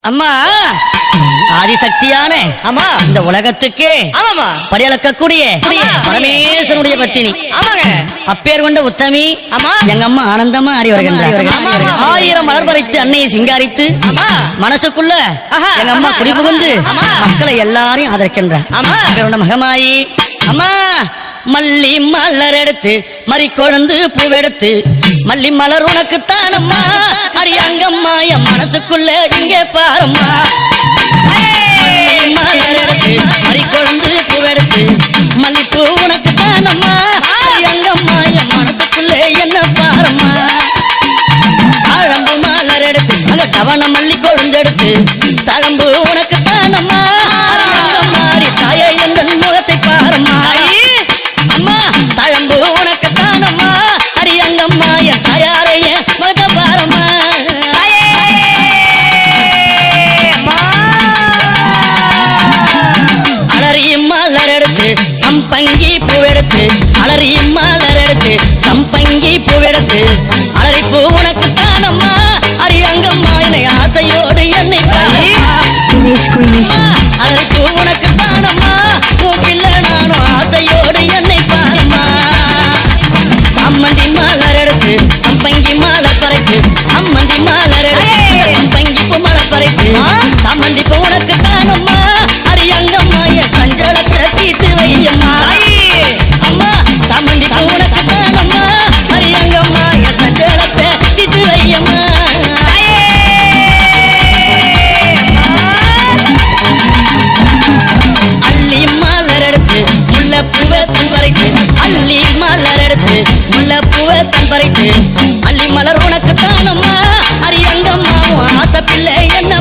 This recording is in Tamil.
அம்மா ஆதிசக்தியான ஆமா இந்த உலகத்துக்கே ஆமாமா படியளக்கக்கூடிய பரமேஸ்வரனுடைய பத்தினி ஆமாங்க அப்பேர் கொண்ட உத்தமி ஆமா எங்க அம்மா ஆனந்தமா ஆடி வருகின்றார். ஆமா, ஆமா. 1000 மலர் பறித்து அன்னையை சிங்காரித்து ஆமா மனசுக்குள்ள ஆஹா. எங்க அம்மா குடிபுகுந்து ஆமா. மக்களை எல்லாரையும் ஆதரிக்கின்றார். ஆமா. அப்பேர் மகமாயி அம்மா மல்லி மலர் எடுத்து மறி கொழுந்து பூவெடுத்து மல்லி மலர் உனக்குத்தான் அம்மா அடியங்கம்மா என் மனசுக்குள்ள இங்கே பாரம்மா. மல்லி மலர் எடுத்து மறி கொழுந்து பூவெடுத்து மல்லிப்பூ உனக்குத்தான் அம்மா அடியங்கம்மா என் மனசுக்குள்ள என்ன பாரம்மா. தாழம்பு மலர் எடுத்து அங்க தவண மல்லி கொழுந்தெடுத்து தழம்பு உனக்குத்தான் அம்மா அடியங்கம்மா தாயே எந்த முகத்தை பாரம்மா. அம்மா தழம்பு உனக்குத்தான் அம்மா அடியங்கம்மா என் தாயாரைய மத பாரம்மா. அலறி மலர் எடுத்து சம்பங்கி பூவெடுத்து அலறி மலர் எடுத்து சம்பங்கி பூவெடுத்து அலறி பூ உனக்குத்தான் அம்மா அடியங்கம்மா என்னை ஆசையோடு என்னை அலறி பூ உனக்குத்தான் அம்மா உன் பிள்ளை நானும் ஆசையோடு என்னை பாருமா. சம்மந்தி மலர் எடுத்து சம்பங்கி மலர் பறைத்து சம்மந்தி மலர் எடுத்து சம்பங்கி பூ மலர் பறைத்து சம்மந்தி பூ உனக்குத்தான் அம்மா அடியங்கம்மா என் சஞ்சலத்தை தீர்த்து வையம்மா. அம்மா சம்மந்தி பூ உனக்குத்தான் அம்மா அடியங்கம்மா என் சஞ்சலத்தை தீர்த்து வையம்மா. அள்ளி மலர் எடுத்து முல்லை பூவை தன் பறித்து அள்ளி மலர் எடுத்து முல்லை பூவை தன் பறித்து அள்ளி மலர் உனக்குத்தான் அம்மா அரியங்கம்மா ஆசை பிள்ளை என்ன